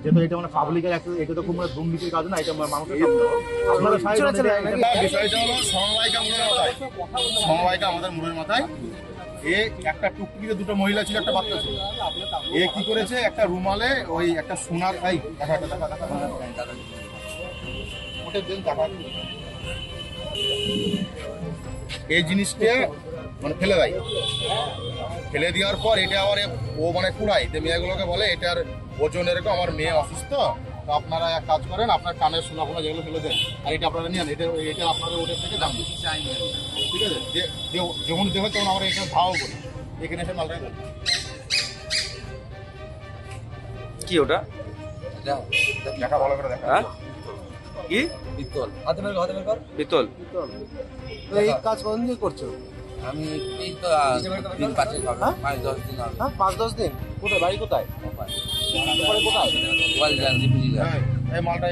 যেহেতু এটা মানে পাবলিকের একটা, এটা তো খুব মানে দুর্নীতির কাজ না, এটা মানুষের সামনে আপনারা বিষয়টা হলো সমবায়িকা মোড়ের মাথায়, সমবায়িকা আমাদের মোড়ের মাথায় একটা টুকটুকিতে দুটো মহিলা ছিল, একটা বাচ্চা ছিল। কি করেছে, একটা রুমালে ওই একটা সোনার এই জিনিসটা মানে ফেলে দেয়। ফেলে দেওয়ার পর এটা আবার ও মানে কুড়াই মেয়েগুলোকে বলে এটার ওজন এরকম, আমার মেয়ে অসুস্থ, তো আপনারা এক কাজ করেন, আপনার কানের সোনা ফোনা যেগুলো ফেলে দেন আর এটা আপনারা নিয়ে এটা এটা আপনাদের ওদের থেকে দাম বেশি চাই। ঠিক আছে, যখন দেখো তখন আমরা এটা ভাও করি, এখানে এসে মালটাই বলি। কি ওটা দেখা ভালো করে দেখা। হ্যাঁ কি পিস্তল হাতে বের কর পিতল? তো এই কাজ কতদিন দিয়ে করছো? আমি এই তো দিন 5 হবে, 5-10 দিন হবে। হ্যাঁ 5-10 দিন। কোথায় বাড়ি কোথায়? তারপরে কোথায়? ওয়াল জান রিপিজি জান। এই মালটা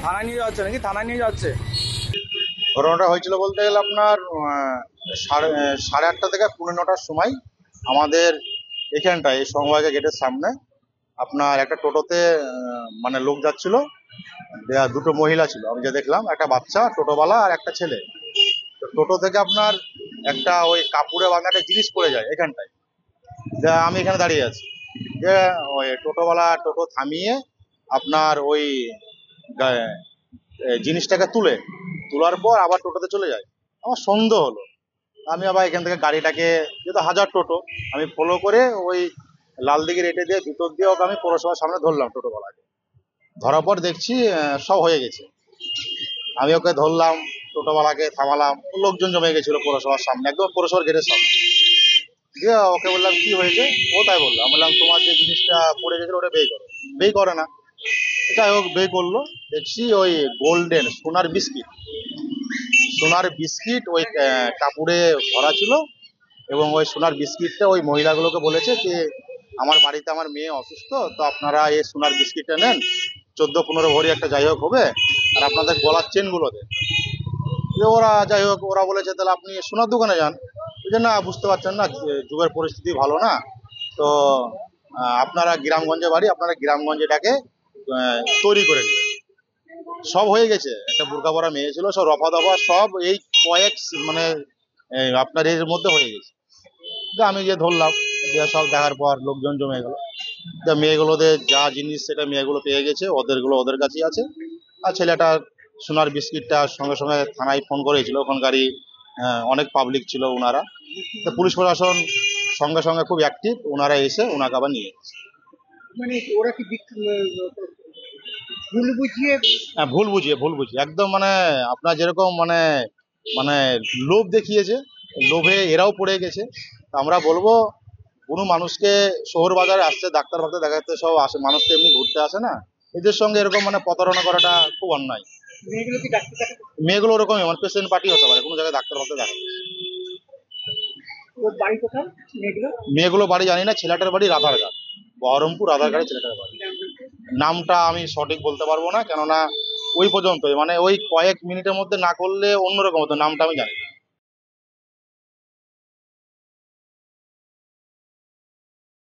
থানায় নিয়ে যাচ্ছে নাকি? থানায় নিয়ে যাচ্ছে। ঘটনাটা হয়েছিল বলতে গেলে আপনার সাড়ে 8টা থেকে 9:45টার সময় আমাদের এখানটায় এই সমবায় গেটের সামনে আপনার একটা টোটোতে মানে লোক যাচ্ছিল, দুটো মহিলা ছিল, আমি যে দেখলাম, একটা বাচ্চা টোটোওয়ালা আর একটা ছেলে। তো টোটো থেকে আপনার একটা ওই কাপড়ে বাঁধা একটা জিনিস পড়ে যায় এখানটায়, আমি এখানে দাঁড়িয়ে আছি, যে ওই টোটোওয়ালা টোটো থামিয়ে আপনার ওই জিনিসটাকে তোলার পর আবার টোটোতে চলে যায়। আমার সন্দেহ হলো, আমি আবার এখান থেকে গাড়িটাকে, যেহেতু হাজার টোটো, আমি ফলো করে ওই লালদিঘির এটে দিয়ে ভিতর দিয়ে ওকে আমি পৌরসভার সামনে ধরলাম। টোটোওয়ালাকে ধরার পর দেখছি সব হয়ে গেছে। আমি ওকে ধরলাম, টোটোওয়ালাকে থামালাম, লোকজন জমে গেছিল পৌরসভার সামনে, একদম পৌরসভার গেটের সামনে। দিয়ে ওকে বললাম কি হয়েছে, ও তাই বললো। আমি বললাম তোমার যে জিনিসটা পড়ে গেছিল ওটা বের করো। বের করে না, যাই হোক বের করলো, দেখছি ওই গোল্ডেন সোনার বিস্কিট ওই কাপড়ে ভরা ছিল। এবং ওই সোনার বিস্কিটটা ওই মহিলাগুলোকে বলেছে যে আমার বাড়িতে আমার মেয়ে অসুস্থ, তো আপনারা এই সোনার বিস্কিটটা নেন, 14-15 ভরি একটা যাই হোক হবে, আর আপনাদের গলার চেনগুলো দেন। ওরা যাই হোক ওরা বলেছে তাহলে আপনি সোনার দোকানে যান। যে না, বুঝতে পারছেন না, যুগের পরিস্থিতি ভালো না, তো আপনারা গ্রামগঞ্জে বাড়ি, আপনারা গ্রামগঞ্জে এটাকে তৈরি করে নেবেন। সব হয়ে গেছে, একটা বোরকা পরা মেয়ে ছিল, সব রফা দফা সব এই কয়েক মানে আপনার এর মধ্যে হয়ে গেছে। আমি যে ধরলাম, যে সব দেখার পর লোকজন জমে গেল, মেয়েগুলোদের যা জিনিস সেটা মেয়েগুলো পেয়ে গেছে, ওদেরগুলো ওদের কাছেই আছে। আর ছেলেটা সোনার বিস্কিটটা সঙ্গে সঙ্গে থানায় ফোন করেছিল, ওখানকারই অনেক পাবলিক ছিল ওনারা, তো পুলিশ প্রশাসন সঙ্গে সঙ্গে খুব অ্যাক্টিভ, ওনারা এসে ওনাকে আবার নিয়ে গেছে। মানে ওরা কি ভুল বুঝিয়ে একদম, মানে আপনার যেরকম মানে মানে লোভ দেখিয়েছে, লোভে এরাও পড়ে গেছে। আমরা বলবো কোনো মানুষকে শহর বাজারে আসছে ডাক্তার ফাক্তার দেখাতে, সব আসে, মানুষ তো এমনি ঘুরতে আসে না, এদের সঙ্গে এরকম মানে প্রতারণা করাটা খুব অন্যায়। মেয়েগুলো ওরকমই মানে পেশেন্ট পার্টি হতে পারে, কোনো জায়গায় ডাক্তার ফাক্তার দেখাতে। মেয়েগুলো বাড়ি জানি না, ছেলেটার বাড়ি রাধারঘাট, বহরমপুর রাধারঘাটে ছেলেটার বাড়ি। নামটা আমি সঠিক বলতে পারবো না, কেননা ওই পর্যন্ত মানে ওই কয়েক মিনিটের মধ্যে না করলে অন্যরকম হতো, নামটা আমি জানি না।